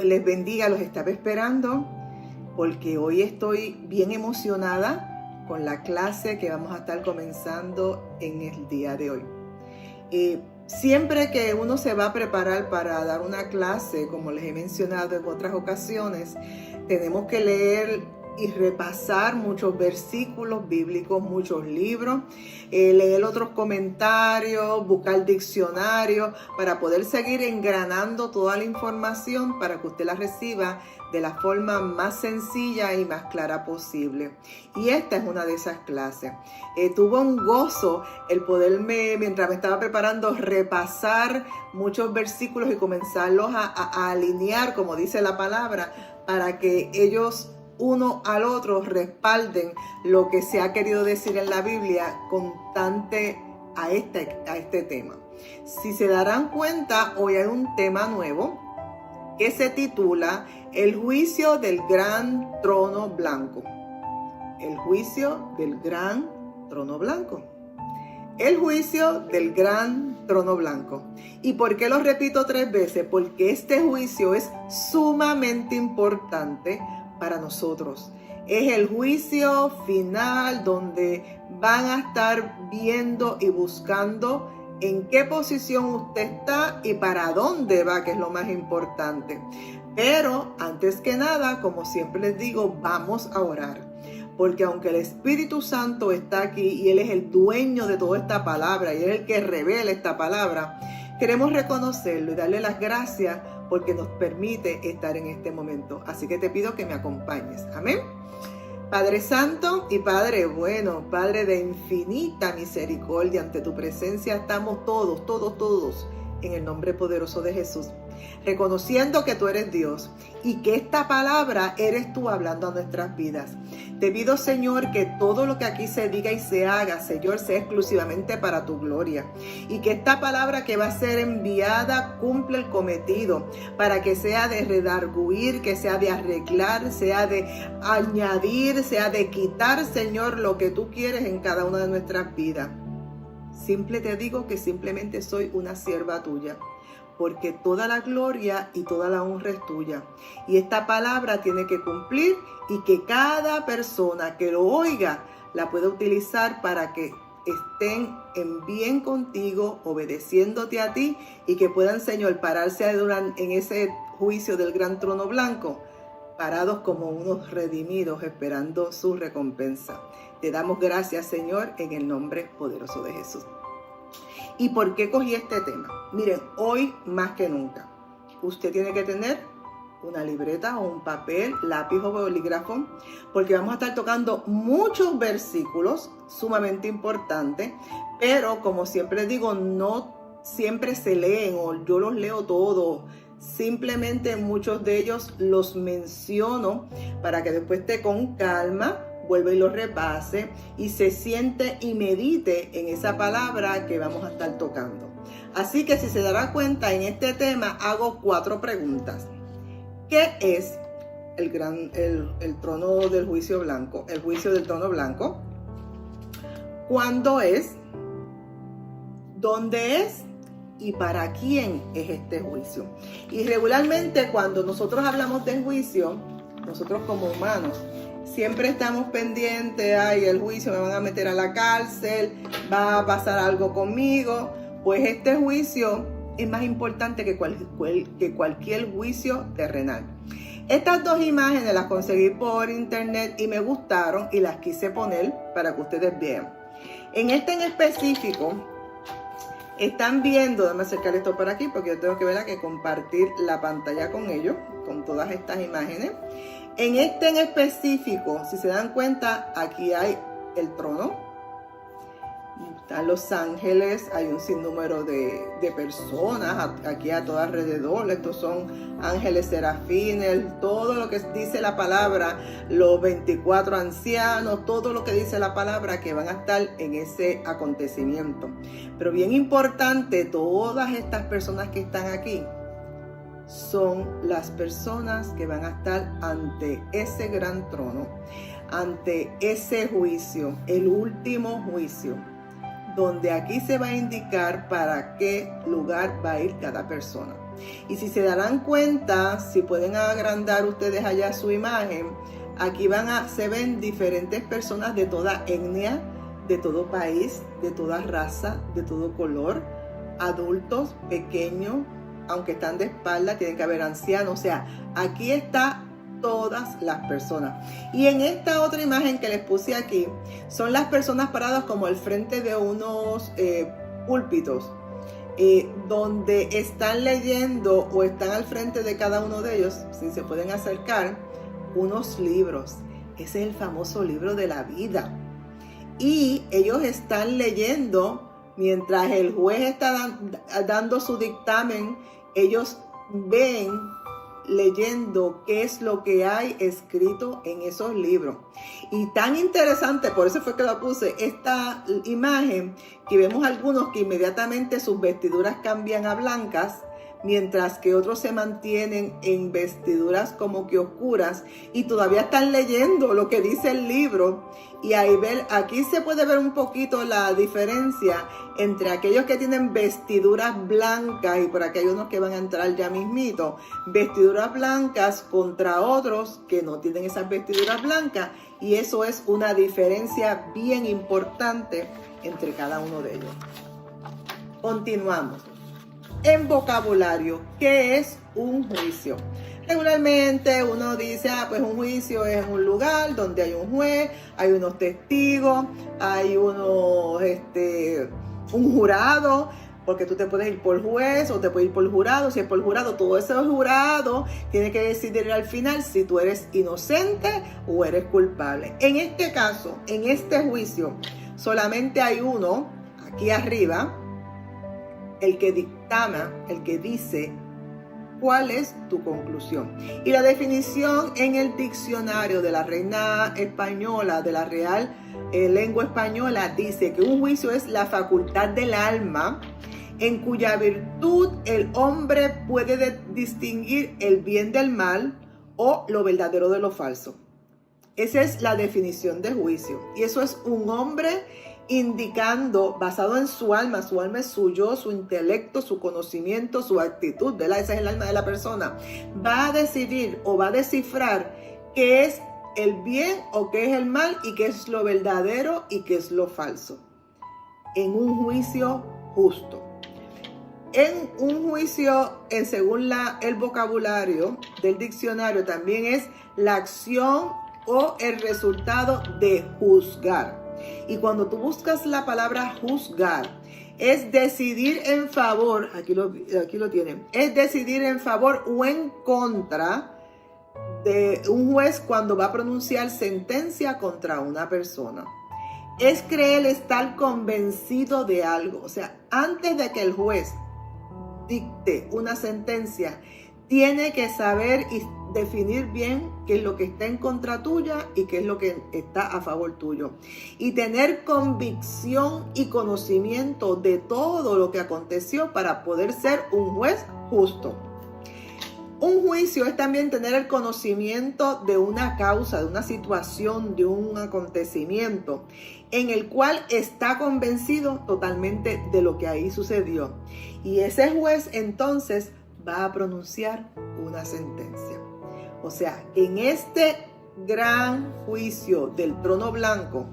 les bendiga, los estaba esperando porque hoy estoy bien emocionada con la clase que vamos a estar comenzando en el día de hoy. Siempre que uno se va a preparar para dar una clase, como les he mencionado en otras ocasiones, tenemos que leer y repasar muchos versículos bíblicos, muchos libros, leer otros comentarios, buscar diccionarios para poder seguir engranando toda la información para que usted la reciba de la forma más sencilla y más clara posible. Y esta es una de esas clases. Tuve un gozo el poderme, mientras me estaba preparando, repasar muchos versículos y comenzarlos a alinear, como dice la palabra, para que ellos uno al otro respalden lo que se ha querido decir en la Biblia constante a este tema. Si se darán cuenta, hoy hay un tema nuevo que se titula El juicio del gran trono blanco. El juicio del gran trono blanco. El juicio del gran trono blanco. ¿Y por qué lo repito 3 veces? Porque este juicio es sumamente importante para nosotros. Es el juicio final donde van a estar viendo y buscando en qué posición usted está y para dónde va, que es lo más importante. Pero antes que nada, como siempre les digo, vamos a orar. Porque aunque el Espíritu Santo está aquí y Él es el dueño de toda esta palabra y Él es el que revela esta palabra, queremos reconocerlo y darle las gracias porque nos permite estar en este momento. Así que te pido que me acompañes. Amén. Padre Santo y Padre bueno, Padre de infinita misericordia, ante tu presencia estamos todos en el nombre poderoso de Jesús, reconociendo que tú eres Dios y que esta palabra eres tú hablando a nuestras vidas. Te pido, Señor, que todo lo que aquí se diga y se haga, Señor, sea exclusivamente para tu gloria, y que esta palabra que va a ser enviada cumpla el cometido, para que sea de redarguir, que sea de arreglar, sea de añadir, sea de quitar, Señor, lo que tú quieres en cada una de nuestras vidas. Simple te digo que simplemente soy una sierva tuya, porque toda la gloria y toda la honra es tuya. Y esta palabra tiene que cumplir y que cada persona que lo oiga la pueda utilizar para que estén en bien contigo, obedeciéndote a ti, y que puedan, Señor, pararse en ese juicio del gran trono blanco, parados como unos redimidos esperando su recompensa. Te damos gracias, Señor, en el nombre poderoso de Jesús. ¿Y por qué cogí este tema? Miren, hoy más que nunca, usted tiene que tener una libreta o un papel, lápiz o bolígrafo, porque vamos a estar tocando muchos versículos sumamente importantes, pero como siempre digo, no siempre se leen o yo los leo todos. Simplemente muchos de ellos los menciono para que después esté con calma, vuelva y lo repase y se siente y medite en esa palabra que vamos a estar tocando. Así que si se dará cuenta, en este tema hago 4 preguntas. ¿Qué es el trono del juicio blanco? El juicio del trono blanco. ¿Cuándo es? ¿Dónde es? ¿Y para quién es este juicio? Y regularmente cuando nosotros hablamos de juicio, nosotros como humanos siempre estamos pendientes, ay, el juicio, me van a meter a la cárcel, va a pasar algo conmigo. Pues este juicio es más importante que cualquier juicio terrenal. Estas 2 imágenes las conseguí por internet y me gustaron y las quise poner para que ustedes vean. En este en específico, están viendo, déjame acercar esto por aquí porque yo tengo que compartir la pantalla con ellos, con todas estas imágenes. En este en específico, si se dan cuenta, aquí hay el trono, están los ángeles, hay un sinnúmero de personas aquí a todo alrededor. Estos son ángeles serafines, todo lo que dice la palabra, los 24 ancianos, todo lo que dice la palabra que van a estar en ese acontecimiento. Pero bien importante, todas estas personas que están aquí son las personas que van a estar ante ese gran trono, ante ese juicio, el último juicio, donde aquí se va a indicar para qué lugar va a ir cada persona. Y si se darán cuenta, si pueden agrandar ustedes allá su imagen, aquí se ven diferentes personas de toda etnia, de todo país, de toda raza, de todo color, adultos, pequeños, aunque están de espalda, tienen que haber ancianos. O sea, aquí está todas las personas. Y en esta otra imagen que les puse aquí, son las personas paradas como al frente de unos púlpitos, donde están leyendo o están al frente de cada uno de ellos, si se pueden acercar, unos libros. Ese es el famoso libro de la vida. Y ellos están leyendo mientras el juez está dando su dictamen. Ellos ven, leyendo qué es lo que hay escrito en esos libros. Y tan interesante, por eso fue que lo puse, esta imagen, que vemos algunos que inmediatamente sus vestiduras cambian a blancas, mientras que otros se mantienen en vestiduras como que oscuras y todavía están leyendo lo que dice el libro. Y aquí se puede ver un poquito la diferencia entre aquellos que tienen vestiduras blancas, y por aquí hay unos que van a entrar ya mismito, vestiduras blancas contra otros que no tienen esas vestiduras blancas, y eso es una diferencia bien importante entre cada uno de ellos. Continuamos. En vocabulario, ¿qué es un juicio? Regularmente uno dice, pues un juicio es un lugar donde hay un juez, hay unos testigos, hay un jurado, porque tú te puedes ir por juez o te puedes ir por jurado. Si es por jurado, todo ese jurado tiene que decidir al final si tú eres inocente o eres culpable. En este caso, en este juicio, solamente hay uno aquí arriba, el que dictama, el que dice cuál es tu conclusión. Y la definición en el diccionario de la Reina Española, de la Real Lengua Española, dice que un juicio es la facultad del alma en cuya virtud el hombre puede distinguir el bien del mal o lo verdadero de lo falso. Esa es la definición de juicio. Y eso es un hombre indicando, basado en su alma es su yo, su intelecto, su conocimiento, su actitud, ¿verdad? Esa es el alma de la persona. Va a decidir o va a descifrar qué es el bien o qué es el mal, y qué es lo verdadero y qué es lo falso, en un juicio justo. En un juicio, según el vocabulario del diccionario, también es la acción o el resultado de juzgar. Y cuando tú buscas la palabra juzgar, es decidir en favor, aquí lo tienen, es decidir en favor o en contra de un juez cuando va a pronunciar sentencia contra una persona. Es creer estar convencido de algo. O sea, antes de que el juez dicte una sentencia, tiene que saber y definir bien qué es lo que está en contra tuya y qué es lo que está a favor tuyo. Y tener convicción y conocimiento de todo lo que aconteció para poder ser un juez justo. Un juicio es también tener el conocimiento de una causa, de una situación, de un acontecimiento en el cual está convencido totalmente de lo que ahí sucedió. Y ese juez entonces va a pronunciar una sentencia. O sea, en este gran juicio del trono blanco,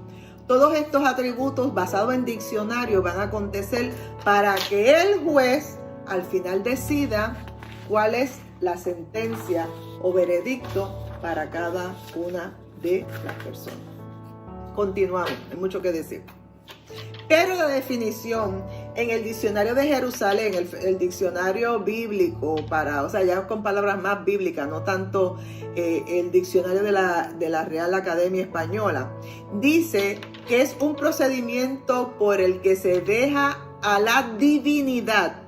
todos estos atributos basados en diccionario van a acontecer para que el juez al final decida cuál es la sentencia o veredicto para cada una de las personas. Continuamos, hay mucho que decir. Pero la definición en el diccionario de Jerusalén, el diccionario bíblico, ya con palabras más bíblicas, no tanto el diccionario de la Real Academia Española, dice que es un procedimiento por el que se deja a la divinidad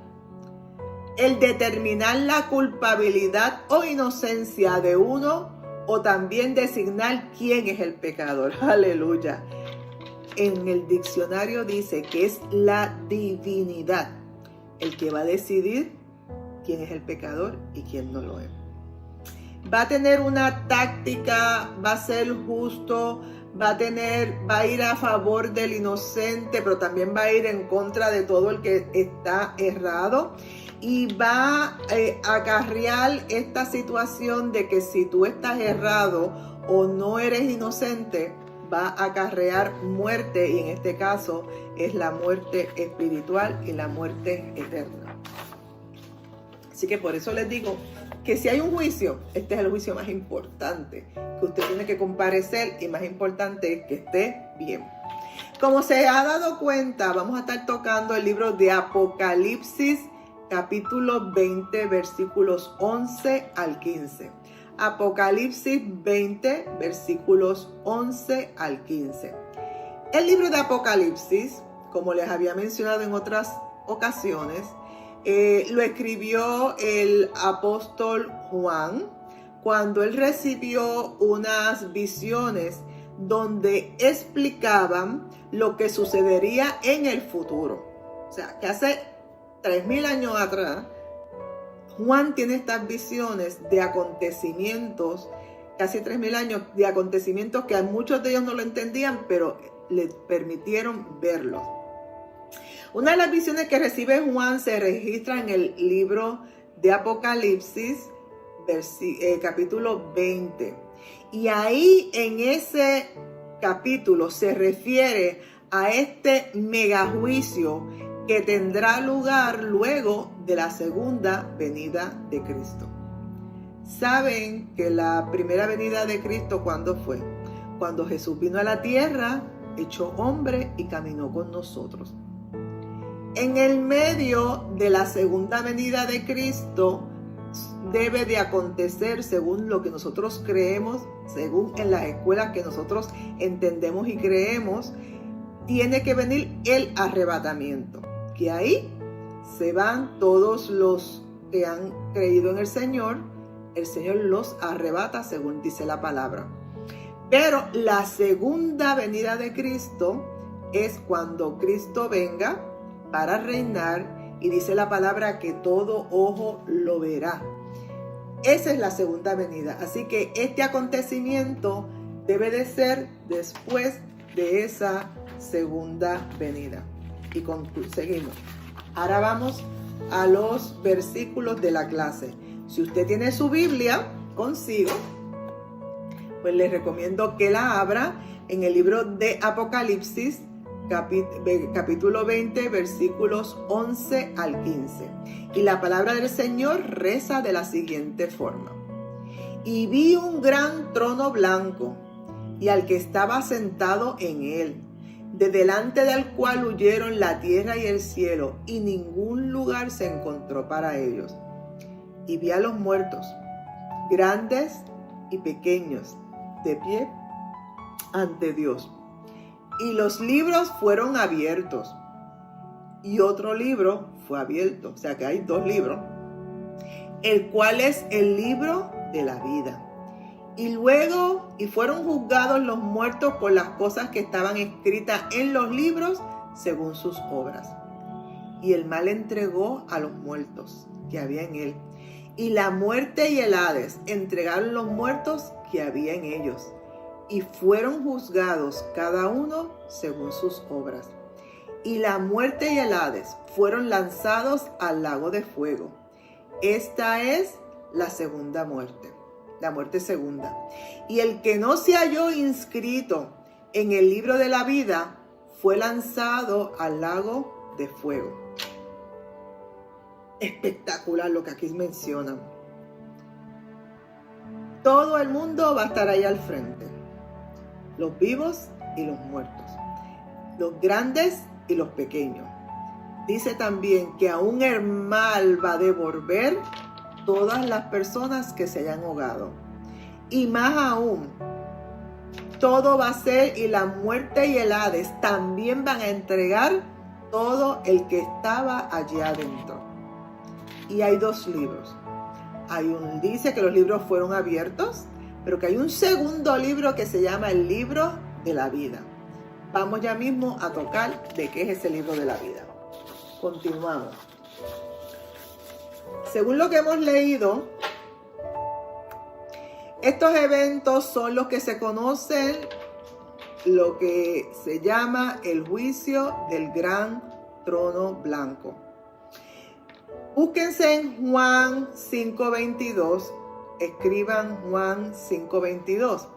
el determinar la culpabilidad o inocencia de uno, o también designar quién es el pecador. Aleluya. En el diccionario dice que es la divinidad el que va a decidir quién es el pecador y quién no lo es. va a tener una táctica, va a ser justo, va a ir a favor del inocente, pero también va a ir en contra de todo el que está errado. Y va a acarrear esta situación de que si tú estás errado o no eres inocente, va a acarrear muerte, y en este caso es la muerte espiritual y la muerte eterna. Así que por eso les digo que si hay un juicio, este es el juicio más importante, que usted tiene que comparecer, y más importante es que esté bien. Como se ha dado cuenta, vamos a estar tocando el libro de Apocalipsis, capítulo 20, versículos 11 al 15. Apocalipsis 20, versículos 11 al 15. El libro de Apocalipsis, como les había mencionado en otras ocasiones, lo escribió el apóstol Juan cuando él recibió unas visiones donde explicaban lo que sucedería en el futuro. O sea, que hace 3000 años atrás, Juan tiene estas visiones de acontecimientos, casi 3000 años, de acontecimientos que a muchos de ellos no lo entendían, pero le permitieron verlos. Una de las visiones que recibe Juan se registra en el libro de Apocalipsis, capítulo 20. Y ahí en ese capítulo se refiere a este megajuicio que tendrá lugar luego de la segunda venida de Cristo. Saben que la primera venida de Cristo, ¿cuándo fue? Cuando Jesús vino a la tierra, hecho hombre y caminó con nosotros. En el medio de la segunda venida de Cristo debe de acontecer, según lo que nosotros creemos, según en las escuelas que nosotros entendemos y creemos, tiene que venir el arrebatamiento, que ahí se van todos los que han creído en el Señor los arrebata, según dice la palabra. Pero la segunda venida de Cristo es cuando Cristo venga para reinar, y dice la palabra que todo ojo lo verá. Esa es la segunda venida. Así que este acontecimiento debe de ser después de esa segunda venida. Y seguimos. Ahora vamos a los versículos de la clase. Si usted tiene su Biblia consigo, pues les recomiendo que la abra en el libro de Apocalipsis, capítulo 20, versículos 11 al 15. Y la palabra del Señor reza de la siguiente forma: y vi un gran trono blanco, y al que estaba sentado en él, de delante del cual huyeron la tierra y el cielo, y ningún lugar se encontró para ellos. Y vi a los muertos, grandes y pequeños, de pie ante Dios. Y los libros fueron abiertos, y otro libro fue abierto, o sea que hay dos libros, el cual es el libro de la vida. Y fueron juzgados los muertos por las cosas que estaban escritas en los libros según sus obras. Y el mal entregó a los muertos que había en él, y la muerte y el Hades entregaron los muertos que había en ellos, y fueron juzgados cada uno según sus obras. Y la muerte y el Hades fueron lanzados al lago de fuego. Esta es la segunda muerte, la muerte segunda. Y el que no se halló inscrito en el libro de la vida fue lanzado al lago de fuego. Espectacular lo que aquí mencionan. Todo el mundo va a estar ahí al frente, los vivos y los muertos, los grandes y los pequeños. Dice también que aún el mal va a devolver todas las personas que se hayan ahogado. Y más aún, todo va a ser, y la muerte y el Hades también van a entregar todo el que estaba allí adentro. Y hay dos libros. Dice que los libros fueron abiertos, pero que hay un segundo libro que se llama el libro de la vida. Vamos ya mismo a tocar de qué es ese libro de la vida. Continuamos. Según lo que hemos leído, Estos eventos son los que se conocen, lo que se llama el juicio del gran trono blanco. Búsquense en Juan 5:22, escriban Juan 5:22.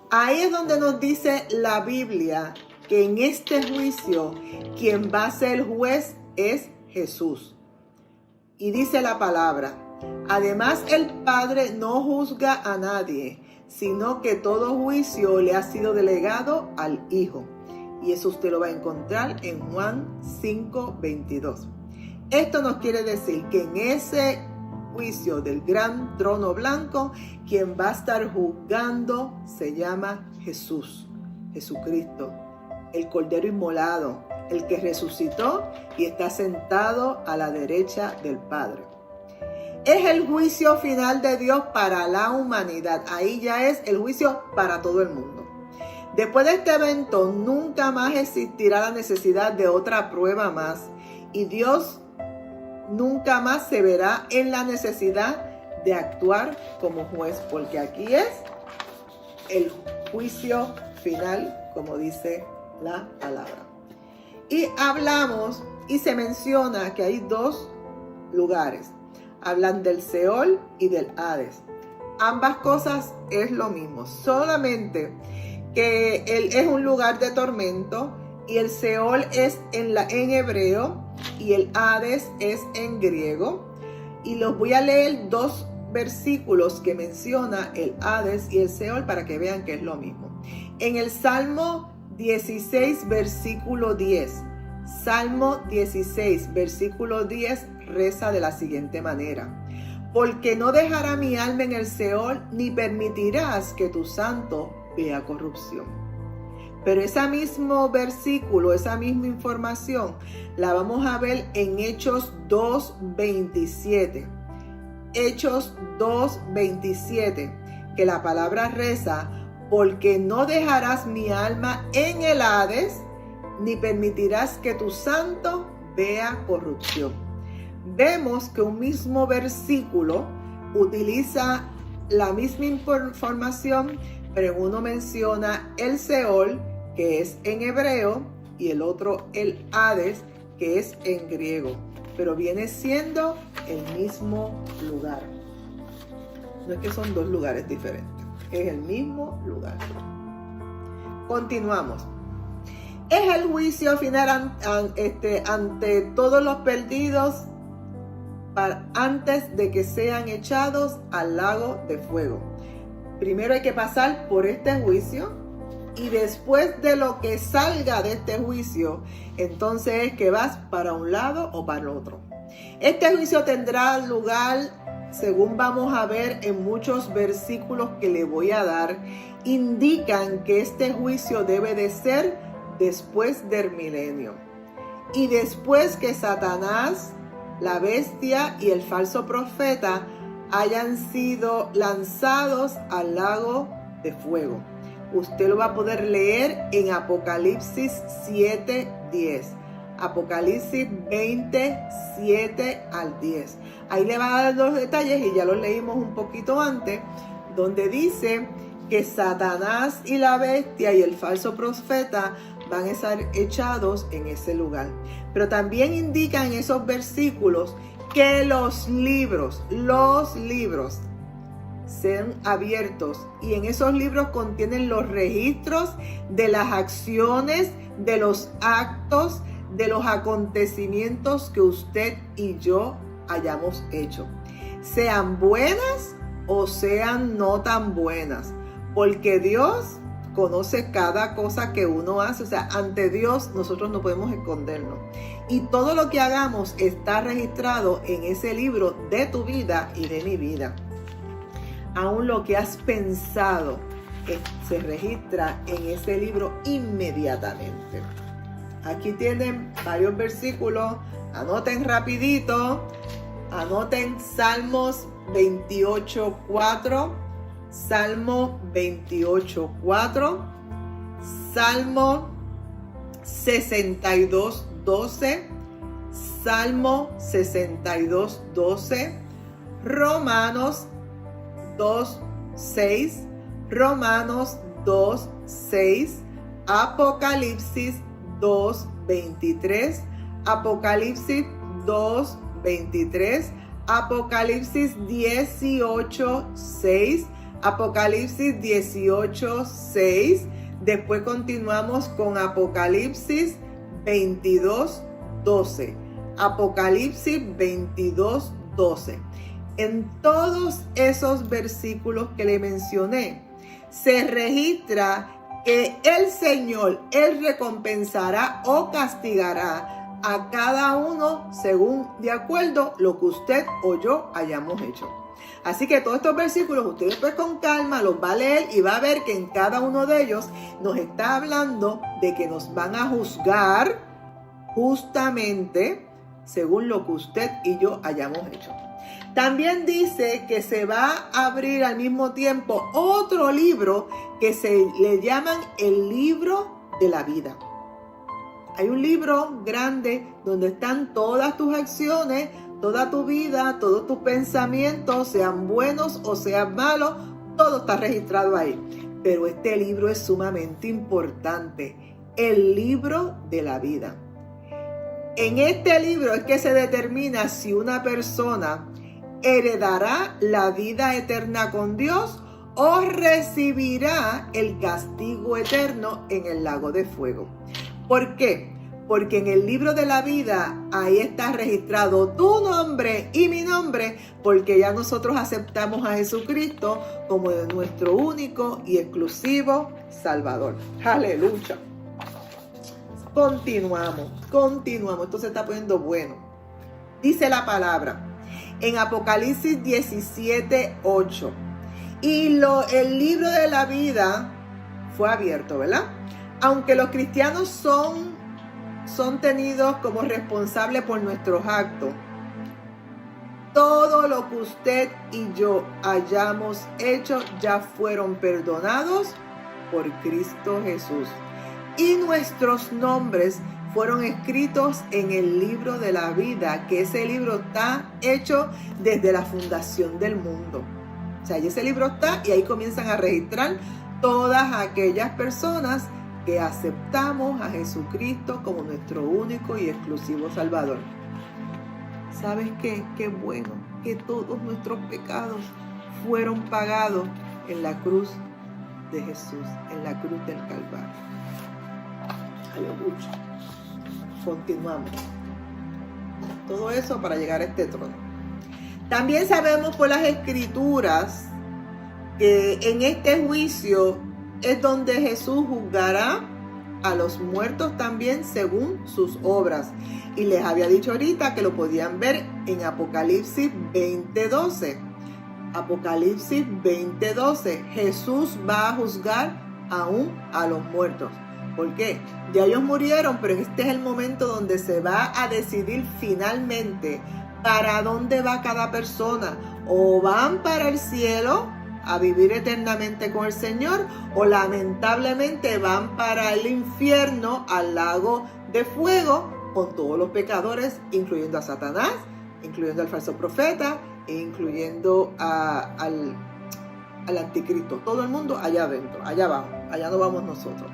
Ahí es donde nos dice la Biblia que en este juicio quien va a ser juez es Jesús. Y dice la palabra: además el Padre no juzga a nadie, sino que todo juicio le ha sido delegado al Hijo. Y eso usted lo va a encontrar en Juan 5:22. Esto nos quiere decir que en ese juicio del gran trono blanco, quien va a estar juzgando se llama Jesús, Jesucristo, el Cordero inmolado, el que resucitó y está sentado a la derecha del Padre. Es el juicio final de Dios para la humanidad. Ahí ya es el juicio para todo el mundo. Después de este evento, nunca más existirá la necesidad de otra prueba más. Y Dios nunca más se verá en la necesidad de actuar como juez, porque aquí es el juicio final, como dice la palabra. Y hablamos y se menciona que hay dos lugares. Hablan del Seol y del Hades. Ambas cosas es lo mismo, solamente que él es un lugar de tormento y el Seol es en hebreo y el Hades es en griego. Y los voy a leer dos versículos que menciona el Hades y el Seol para que vean que es lo mismo. En el Salmo 16, versículo 10. Salmo 16, versículo 10 reza de la siguiente manera: porque no dejará mi alma en el Seol, ni permitirás que tu santo vea corrupción. Pero ese mismo versículo, esa misma información, la vamos a ver en Hechos 2:27. Hechos 2:27, que la palabra reza: porque no dejarás mi alma en el Hades, ni permitirás que tu santo vea corrupción. Vemos que un mismo versículo utiliza la misma información, pero uno menciona el Seol, que es en hebreo, y el otro el Hades, que es en griego, pero viene siendo el mismo lugar. No es que son dos lugares diferentes, es el mismo lugar. Continuamos. Es el juicio final ante todos los perdidos antes de que sean echados al lago de fuego. Primero hay que pasar por este juicio y después de lo que salga de este juicio, entonces es que vas para un lado o para el otro. Este juicio tendrá lugar, según vamos a ver en muchos versículos que le voy a dar, indican que este juicio debe de ser después del milenio. Y después que Satanás, la bestia y el falso profeta hayan sido lanzados al lago de fuego. Usted lo va a poder leer en Apocalipsis 7:10. Apocalipsis 27 al 10. Ahí le va a dar los detalles y ya los leímos un poquito antes, donde dice que Satanás y la bestia y el falso profeta van a estar echados en ese lugar. Pero también indican en esos versículos que los libros sean abiertos, y en esos libros contienen los registros de las acciones, de los actos, de los acontecimientos que usted y yo hayamos hecho, sean buenas o sean no tan buenas, porque Dios conoce cada cosa que uno hace. O sea, ante Dios nosotros no podemos escondernos, y todo lo que hagamos está registrado en ese libro de tu vida y de mi vida. Aún lo que has pensado se registra en ese libro inmediatamente. Aquí tienen varios versículos, anoten rapidito, anoten Salmos 28:4, Salmo 28:4, Salmo 62:12, Salmo 62:12, Romanos 6, Romanos 2, 6, Apocalipsis 2, 23, Apocalipsis 2, 23, Apocalipsis 18, 6, Apocalipsis 18, 6. Después continuamos con Apocalipsis 22, 12. Apocalipsis 22, 12. En todos esos versículos que le mencioné, se registra que el Señor, Él recompensará o castigará a cada uno según de acuerdo lo que usted o yo hayamos hecho. Así que todos estos versículos usted después con calma los va a leer y va a ver que en cada uno de ellos nos está hablando de que nos van a juzgar justamente según lo que usted y yo hayamos hecho. También dice que se va a abrir al mismo tiempo otro libro que se le llaman el libro de la vida. Hay un libro grande donde están todas tus acciones, toda tu vida, todos tus pensamientos, sean buenos o sean malos, todo está registrado ahí. Pero este libro es sumamente importante, el libro de la vida. En este libro es que se determina si una persona heredará la vida eterna con Dios o recibirá el castigo eterno en el lago de fuego. ¿Por qué? Porque en el libro de la vida ahí está registrado tu nombre y mi nombre, porque ya nosotros aceptamos a Jesucristo como nuestro único y exclusivo Salvador. Aleluya. Continuamos. Esto se está poniendo bueno. Dice la palabra en Apocalipsis 17, 8. Y el libro de la vida fue abierto, ¿verdad? Aunque los cristianos son tenidos como responsables por nuestros actos, todo lo que usted y yo hayamos hecho ya fueron perdonados por Cristo Jesús. Y nuestros nombres fueron escritos en el libro de la vida, que ese libro está hecho desde la fundación del mundo. O sea, ese libro está y ahí comienzan a registrar todas aquellas personas que aceptamos a Jesucristo como nuestro único y exclusivo Salvador. ¿Sabes qué? Qué bueno que todos nuestros pecados fueron pagados en la cruz de Jesús, en la cruz del Calvario. Aleluya. Continuamos. Todo eso para llegar a este trono. También sabemos por las Escrituras que en este juicio es donde Jesús juzgará a los muertos también según sus obras. Y les había dicho ahorita que lo podían ver en Apocalipsis 20:12. Apocalipsis 20:12. Jesús va a juzgar aún a los muertos. ¿Por qué? Ya ellos murieron, pero este es el momento donde se va a decidir finalmente para dónde va cada persona. O van para el cielo a vivir eternamente con el Señor, o lamentablemente van para el infierno, al lago de fuego, con todos los pecadores, incluyendo a Satanás, incluyendo al falso profeta, e incluyendo al anticristo. Todo el mundo allá adentro, allá abajo, allá no vamos nosotros.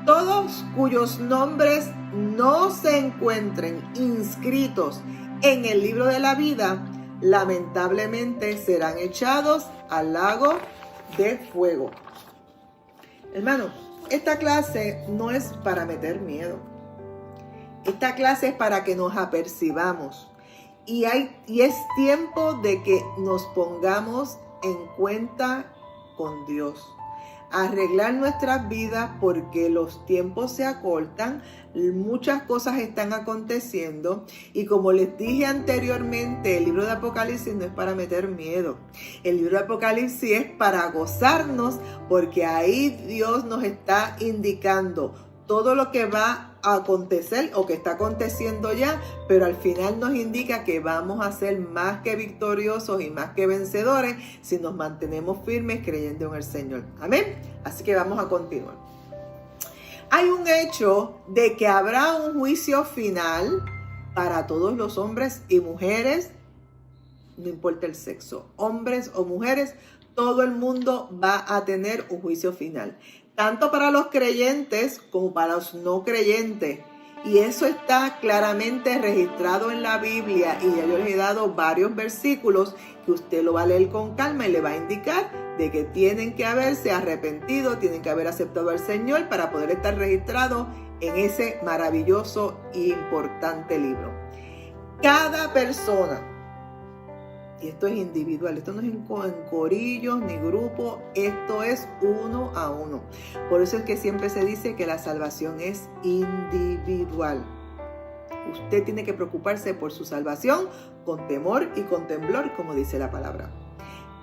Todos cuyos nombres no se encuentren inscritos en el libro de la vida, lamentablemente serán echados al lago de fuego. Hermano, esta clase no es para meter miedo. Esta clase es para que nos apercibamos. Y es tiempo de que nos pongamos en cuenta con Dios. Arreglar nuestras vidas porque los tiempos se acortan, muchas cosas están aconteciendo y como les dije anteriormente, el libro de Apocalipsis no es para meter miedo. El libro de Apocalipsis es para gozarnos porque ahí Dios nos está indicando todo lo que va a acontecer o que está aconteciendo ya, pero al final nos indica que vamos a ser más que victoriosos y más que vencedores si nos mantenemos firmes creyendo en el Señor. Amén. Así que vamos a continuar. Hay un hecho de que habrá un juicio final para todos los hombres y mujeres, no importa el sexo, hombres o mujeres, todo el mundo va a tener un juicio final, tanto para los creyentes como para los no creyentes. Y eso está claramente registrado en la Biblia, y ya yo les he dado varios versículos que usted lo va a leer con calma y le va a indicar de que tienen que haberse arrepentido, tienen que haber aceptado al Señor para poder estar registrados en ese maravilloso e importante libro. Cada persona, y esto es individual, esto no es en corillos ni grupos, esto es uno a uno. Por eso es que siempre se dice que la salvación es individual. Usted tiene que preocuparse por su salvación con temor y con temblor, como dice la palabra.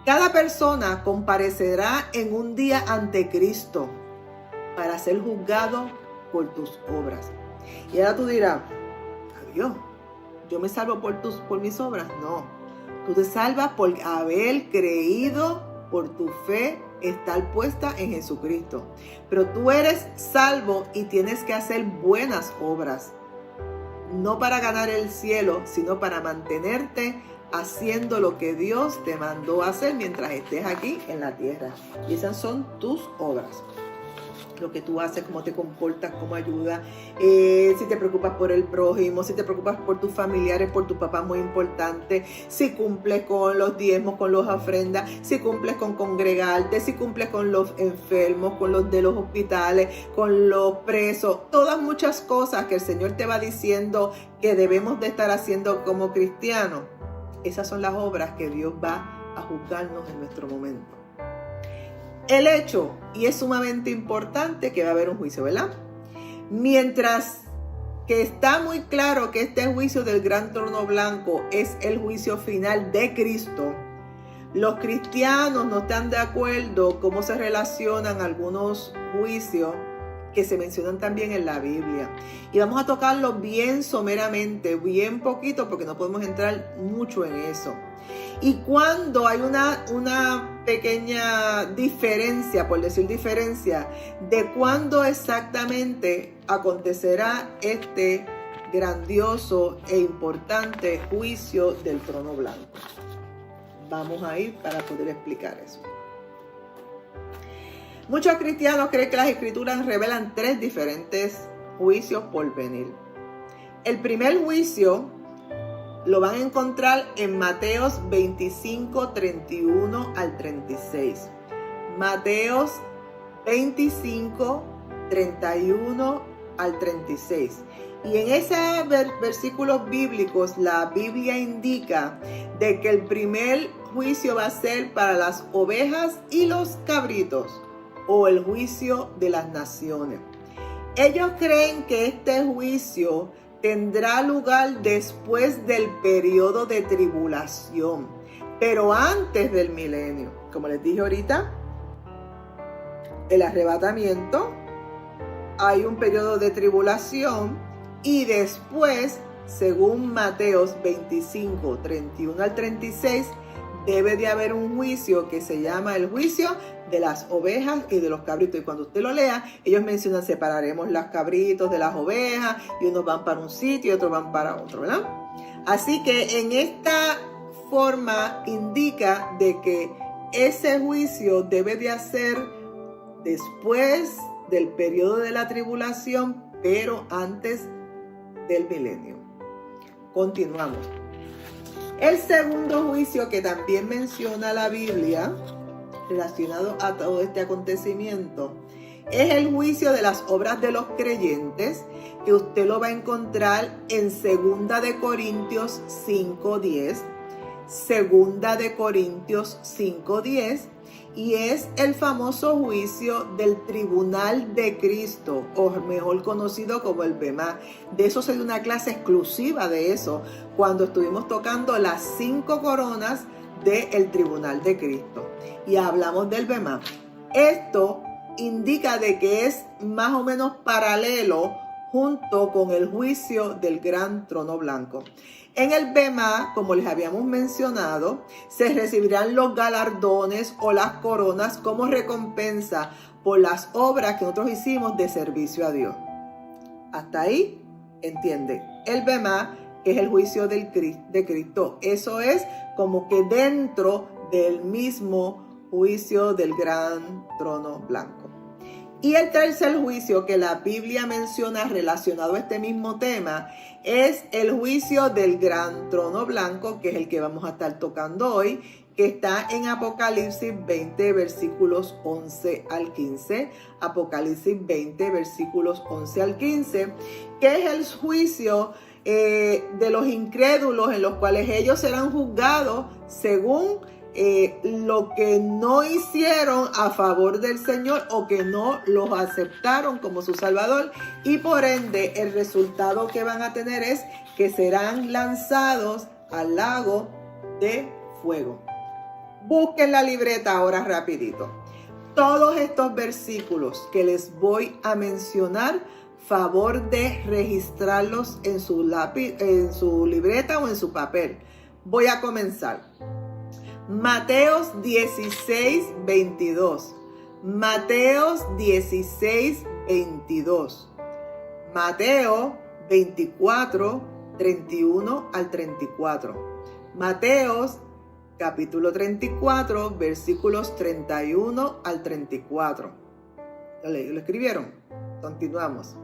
Cada persona comparecerá en un día ante Cristo para ser juzgado por tus obras. Y ahora tú dirás, adiós, ¿yo me salvo por mis obras? No, tú te salvas por haber creído, por tu fe estar puesta en Jesucristo. Pero tú eres salvo y tienes que hacer buenas obras, no para ganar el cielo, sino para mantenerte haciendo lo que Dios te mandó a hacer mientras estés aquí en la tierra. Y esas son tus obras. Lo que tú haces, cómo te comportas, cómo ayudas, si te preocupas por el prójimo, si te preocupas por tus familiares, por tu papá, muy importante, si cumples con los diezmos, con las ofrendas, si cumples con congregarte, si cumples con los enfermos, con los de los hospitales, con los presos, todas muchas cosas que el Señor te va diciendo que debemos de estar haciendo como cristianos. Esas son las obras que Dios va a juzgarnos en nuestro momento. El hecho, y es sumamente importante, que va a haber un juicio, ¿verdad? Mientras que está muy claro que este juicio del gran trono blanco es el juicio final de Cristo, los cristianos no están de acuerdo cómo se relacionan algunos juicios que se mencionan también en la Biblia. Y vamos a tocarlo bien someramente, bien poquito, porque no podemos entrar mucho en eso. Y cuando hay una pequeña diferencia, por decir diferencia, de cuándo exactamente acontecerá este grandioso e importante juicio del trono blanco. Vamos a ir para poder explicar eso. Muchos cristianos creen que las escrituras revelan 3 diferentes juicios por venir. El primer juicio lo van a encontrar en Mateos 25, 31 al 36. Mateos 25, 31 al 36. Y en esos versículos bíblicos, la Biblia indica de que el primer juicio va a ser para las ovejas y los cabritos, o el juicio de las naciones. Ellos creen que este juicio tendrá lugar después del periodo de tribulación, pero antes del milenio. Como les dije ahorita, el arrebatamiento, hay un periodo de tribulación, y después, según Mateos 25, 31 al 36, debe de haber un juicio que se llama el juicio de las ovejas y de los cabritos. Y cuando usted lo lea, ellos mencionan: separaremos los cabritos de las ovejas, y unos van para un sitio y otros van para otro, ¿verdad? Así que en esta forma indica de que ese juicio debe de hacer después del periodo de la tribulación, pero antes del milenio. Continuamos. El segundo juicio que también menciona la Biblia relacionado a todo este acontecimiento es el juicio de las obras de los creyentes, que usted lo va a encontrar en 2 de Corintios 5:10, 2 de Corintios 5:10, y es el famoso juicio del tribunal de Cristo, o mejor conocido como el Bemá. De eso se dio una clase exclusiva de eso, cuando estuvimos tocando las 5 coronas del tribunal de Cristo, y hablamos del Bemá. Esto indica de que es más o menos paralelo junto con el juicio del gran trono blanco. En el Bemá, como les habíamos mencionado, se recibirán los galardones o las coronas como recompensa por las obras que nosotros hicimos de servicio a Dios. Hasta ahí, entiende. El Bemá es el juicio de Cristo. Eso es como que dentro del mismo juicio del gran trono blanco. Y el tercer juicio que la Biblia menciona relacionado a este mismo tema es el juicio del gran trono blanco, que es el que vamos a estar tocando hoy, que está en Apocalipsis 20, versículos 11 al 15. Apocalipsis 20, versículos 11 al 15, que es el juicio de los incrédulos, en los cuales ellos serán juzgados según lo que no hicieron a favor del Señor o que no los aceptaron como su Salvador, y por ende el resultado que van a tener es que serán lanzados al lago de fuego. Busquen la libreta ahora rapidito. Todos estos versículos que les voy a mencionar, favor de registrarlos en su lápiz, en su libreta o en su papel. Voy a comenzar. Mateos 16, 22. Mateos 16, 22. Mateo 24, 31 al 34. Mateos capítulo 34, versículos 31 al 34. ¿Lo escribieron? Continuamos.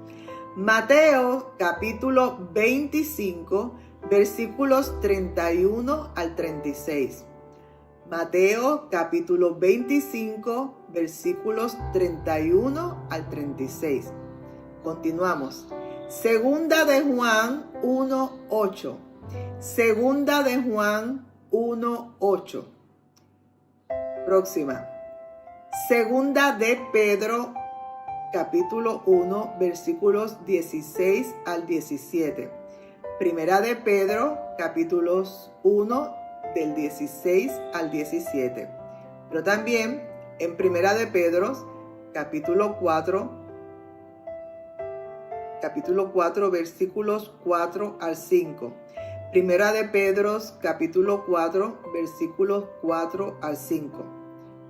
Mateo capítulo 25, versículos 31 al 36. Mateo capítulo 25, versículos 31 al 36. Continuamos. Segunda de Juan 1:8. Segunda de Juan 1:8. Próxima. Segunda de Pedro capítulo 1, versículos 16 al 17. Primera de Pedro capítulos 1 del 16 al 17. Pero también en Primera de Pedro capítulo 4 versículos 4 al 5. Primera de Pedro capítulo 4 versículos 4 al 5.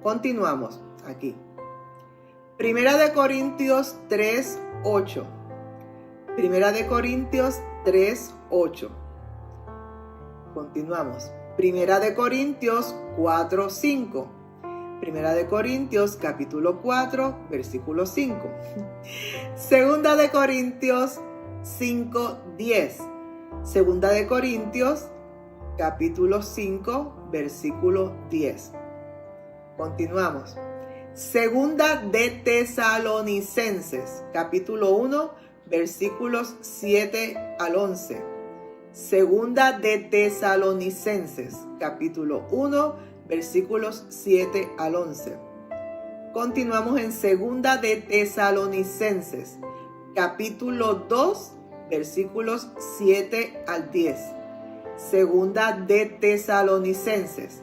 Continuamos aquí. Primera de Corintios 3:8. Primera de Corintios 3:8. Continuamos. Primera de Corintios 4:5. Primera de Corintios capítulo 4 versículo 5. Segunda de Corintios 5:10. Segunda de Corintios capítulo 5 versículo 10. Continuamos. Segunda de Tesalonicenses capítulo 1 versículos 7 al 11. Segunda de Tesalonicenses capítulo 1 versículos 7 al 11. Continuamos en Segunda de Tesalonicenses capítulo 2 versículos 7 al 10. Segunda de Tesalonicenses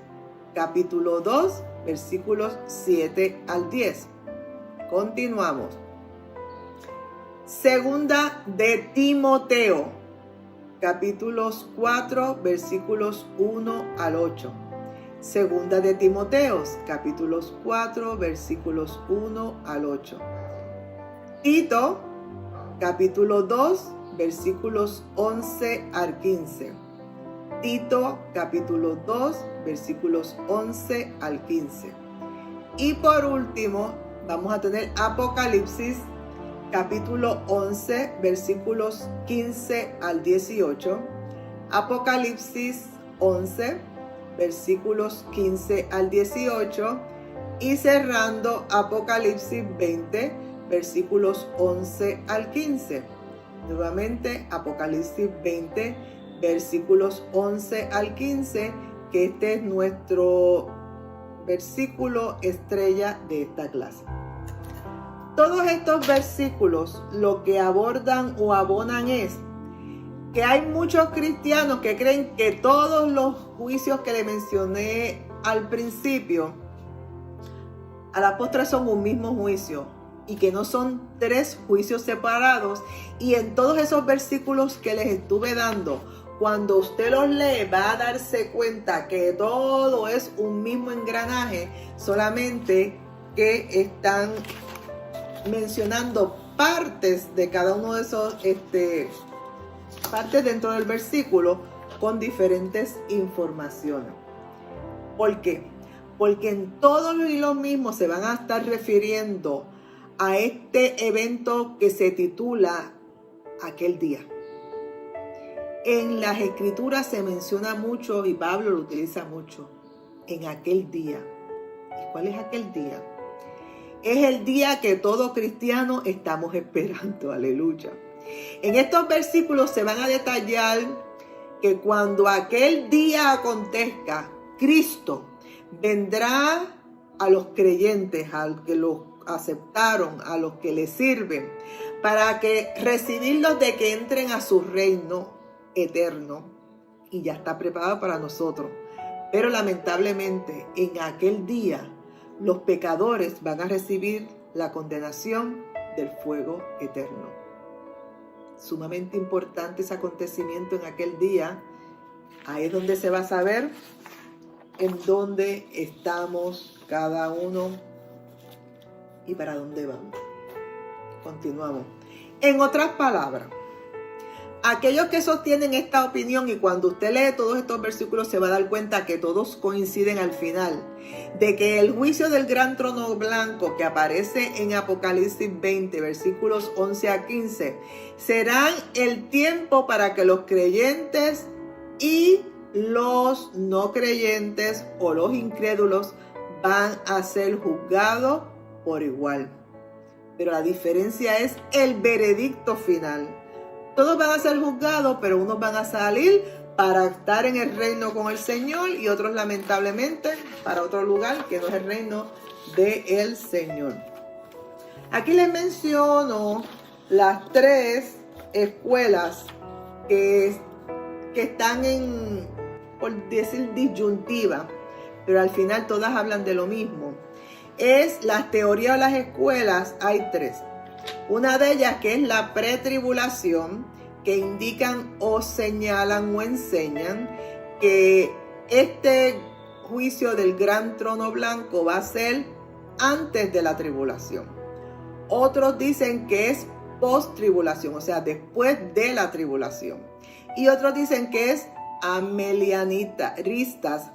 capítulo 2 versículos 7 al 10. Continuamos. Segunda de Timoteo capítulos 4 versículos 1 al 8. Segunda de Timoteos capítulos 4 versículos 1 al 8. Tito capítulo 2 versículos 11 al 15. Tito capítulo 2 versículos 11 al 15. Y por último vamos a tener Apocalipsis capítulo 11 versículos 15 al 18. Apocalipsis 11 versículos 15 al 18. Y cerrando Apocalipsis 20 versículos 11 al 15. Nuevamente Apocalipsis 20 versículos 11 al 15, que este es nuestro versículo estrella de esta clase. Todos estos versículos lo que abordan o abonan es que hay muchos cristianos que creen que todos los juicios que le mencioné al principio, a la postre son un mismo juicio y que no son tres juicios separados. Y en todos esos versículos que les estuve dando, cuando usted los lee va a darse cuenta que todo es un mismo engranaje, solamente que están mencionando partes de cada uno de esos partes dentro del versículo con diferentes informaciones. ¿Por qué? porque en todos los mismos se van a estar refiriendo a este evento que se titula aquel día. En las escrituras se menciona mucho y Pablo lo utiliza mucho, en aquel día. ¿Y cuál es aquel día? Es el día que todo cristiano estamos esperando, aleluya. En estos versículos se van a detallar que cuando aquel día acontezca, Cristo vendrá a los creyentes, a los que los aceptaron, a los que les sirven, para que recibirlos de que entren a su reino eterno. Y ya está preparado para nosotros. Pero lamentablemente en aquel día los pecadores van a recibir la condenación del fuego eterno. Sumamente importante ese acontecimiento en aquel día. Ahí es donde se va a saber en dónde estamos cada uno y para dónde vamos. Continuamos. En otras palabras, aquellos que sostienen esta opinión, y cuando usted lee todos estos versículos se va a dar cuenta que todos coinciden al final, de que el juicio del gran trono blanco que aparece en Apocalipsis 20, versículos 11 a 15, serán el tiempo para que los creyentes y los no creyentes o los incrédulos van a ser juzgados por igual. Pero la diferencia es el veredicto final. Todos van a ser juzgados, pero unos van a salir para estar en el reino con el Señor y otros lamentablemente para otro lugar que no es el reino del Señor. Aquí les menciono las 3 escuelas que están en, por decir, disyuntiva, pero al final todas hablan de lo mismo. Es las teorías o las escuelas, hay 3. Una de ellas que es la pretribulación, que indican o señalan o enseñan que este juicio del gran trono blanco va a ser antes de la tribulación. Otros dicen que es post-tribulación, o sea, después de la tribulación. Y otros dicen que es amileniaristas,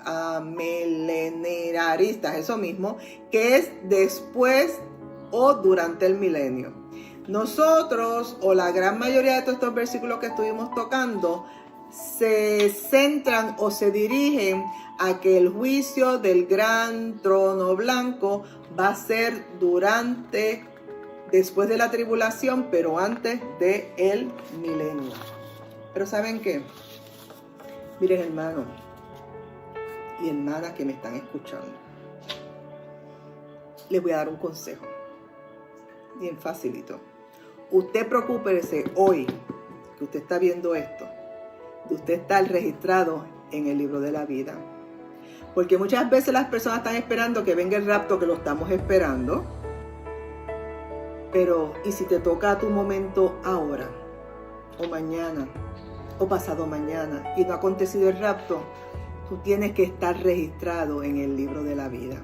eso mismo, que es después o durante el milenio. Nosotros, o la gran mayoría de todos estos versículos que estuvimos tocando, se centran o se dirigen a que el juicio del gran trono blanco va a ser después de la tribulación, pero antes del milenio. Pero ¿saben qué? Miren, hermanos y hermanas que me están escuchando, les voy a dar un consejo bien facilito. Usted preocúpese hoy que usted está viendo esto, de usted estar registrado en el libro de la vida. Porque muchas veces las personas están esperando que venga el rapto, que lo estamos esperando. Pero, ¿y si te toca tu momento ahora, o mañana, o pasado mañana, y no ha acontecido el rapto? Tú tienes que estar registrado en el libro de la vida.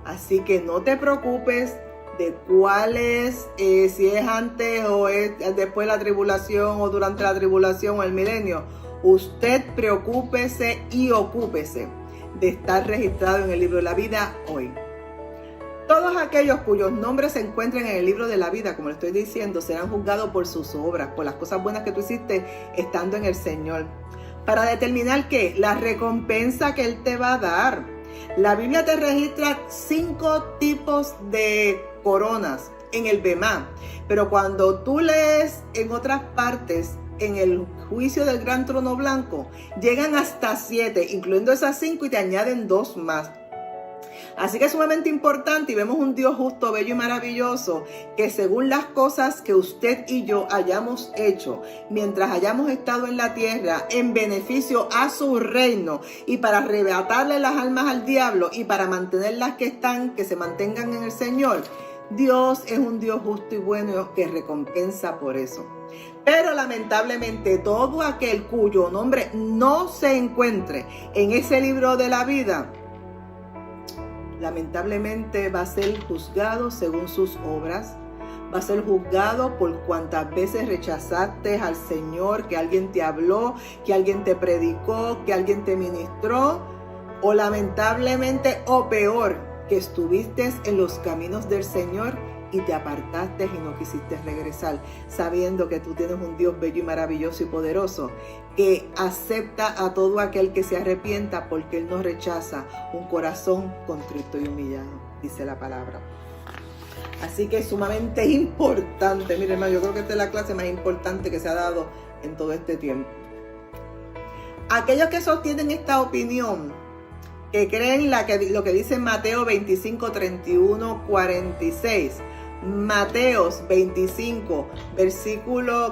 Así que no te preocupes de cuál es, si es antes o es después de la tribulación, o durante la tribulación o el milenio. Usted preocúpese y ocúpese de estar registrado en el libro de la vida hoy. Todos aquellos cuyos nombres se encuentren en el libro de la vida, como le estoy diciendo, serán juzgados por sus obras, por las cosas buenas que tú hiciste estando en el Señor, para determinar que la recompensa que Él te va a dar. La Biblia te registra 5 tipos de coronas en el Bemá, pero cuando tú lees en otras partes, en el juicio del gran trono blanco, llegan hasta 7, incluyendo esas 5, y te añaden 2 más. Así que es sumamente importante, y vemos un Dios justo, bello y maravilloso, que según las cosas que usted y yo hayamos hecho mientras hayamos estado en la tierra, en beneficio a su reino, y para arrebatarle las almas al diablo, y para mantener las que se mantengan en el Señor, Dios es un Dios justo y bueno que recompensa por eso. Pero lamentablemente todo aquel cuyo nombre no se encuentre en ese libro de la vida, lamentablemente va a ser juzgado según sus obras. Va a ser juzgado por cuantas veces rechazaste al Señor, que alguien te habló, que alguien te predicó, que alguien te ministró, o lamentablemente o peor, que estuviste en los caminos del Señor y te apartaste y no quisiste regresar, sabiendo que tú tienes un Dios bello y maravilloso y poderoso, que acepta a todo aquel que se arrepienta, porque Él no rechaza un corazón contrito y humillado, dice la palabra. Así que es sumamente importante. Miren, hermano, yo creo que esta es la clase más importante que se ha dado en todo este tiempo. Aquellos que sostienen esta opinión, que creen lo que dice Mateo 25, 31, 46, Mateos 25,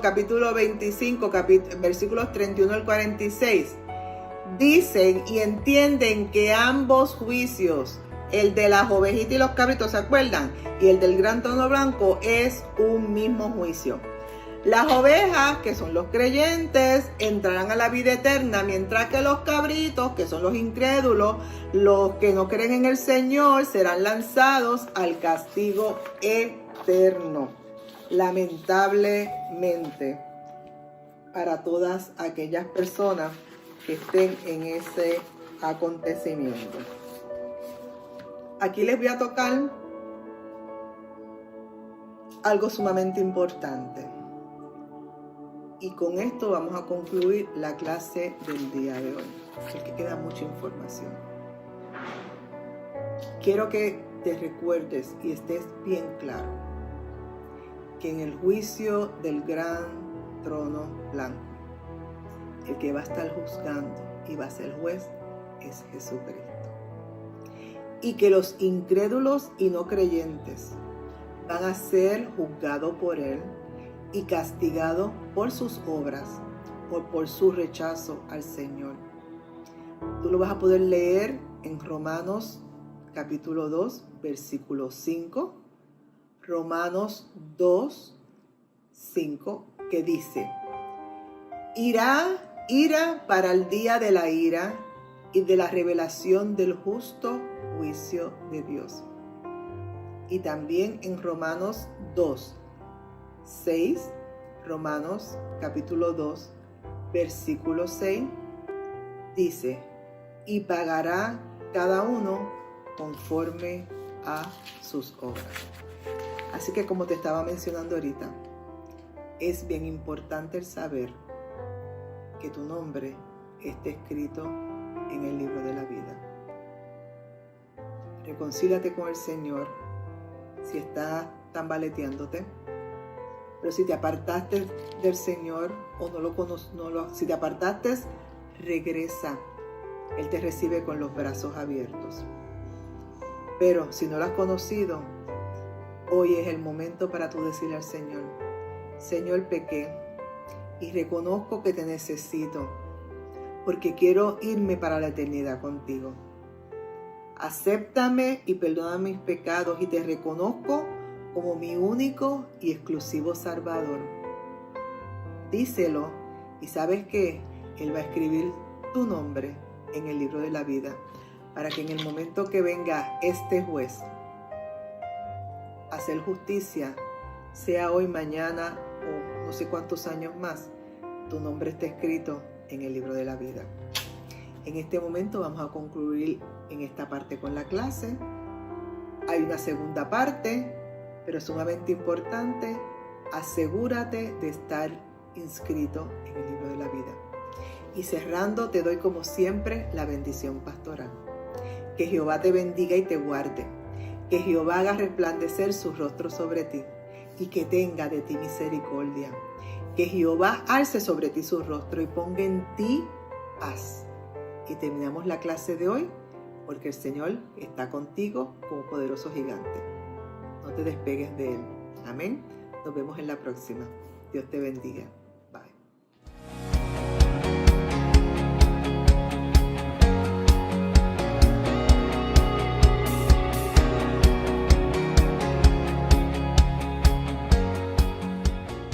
capítulo 25, versículos 31 al 46, dicen y entienden que ambos juicios, el de las ovejitas y los cabritos, ¿se acuerdan? Y el del gran trono blanco, es un mismo juicio. Las ovejas, que son los creyentes, entrarán a la vida eterna, mientras que los cabritos, que son los incrédulos, los que no creen en el Señor, serán lanzados al castigo eterno. Lamentablemente, para todas aquellas personas que estén en ese acontecimiento. Aquí les voy a tocar algo sumamente importante. Y con esto vamos a concluir la clase del día de hoy, porque queda mucha información. Quiero que te recuerdes y estés bien claro que en el juicio del gran trono blanco, el que va a estar juzgando y va a ser juez es Jesucristo. Y que los incrédulos y no creyentes van a ser juzgados por Él y castigado por sus obras o por su rechazo al Señor. Tú lo vas a poder leer en Romanos capítulo 2, versículo 5, Romanos 2, 5, que dice: ira para el día de la ira y de la revelación del justo juicio de Dios. Y también en Romanos 2, 6, Romanos capítulo 2, versículo 6, dice: y pagará cada uno conforme a sus obras. Así que, como te estaba mencionando ahorita, es bien importante el saber que tu nombre esté escrito en el libro de la vida. Reconcíliate con el Señor si estás tambaleteándote. Pero si te apartaste del Señor o si te apartaste, regresa. Él te recibe con los brazos abiertos. Pero si no lo has conocido, hoy es el momento para tú decirle al Señor: Señor, pequé y reconozco que te necesito, porque quiero irme para la eternidad contigo. Acéptame y perdona mis pecados, y te reconozco como mi único y exclusivo Salvador. Díselo, y sabes que Él va a escribir tu nombre en el libro de la vida, para que en el momento que venga este juez a hacer justicia, sea hoy, mañana o no sé cuántos años más, tu nombre esté escrito en el libro de la vida. En este momento vamos a concluir en esta parte con la clase. Hay una segunda parte, pero sumamente importante. Asegúrate de estar inscrito en el libro de la vida. Y cerrando, te doy como siempre la bendición pastoral. Que Jehová te bendiga y te guarde. Que Jehová haga resplandecer su rostro sobre ti y que tenga de ti misericordia. Que Jehová alce sobre ti su rostro y ponga en ti paz. Y terminamos la clase de hoy, porque el Señor está contigo como poderoso gigante. No te despegues de Él. Amén. Nos vemos en la próxima. Dios te bendiga.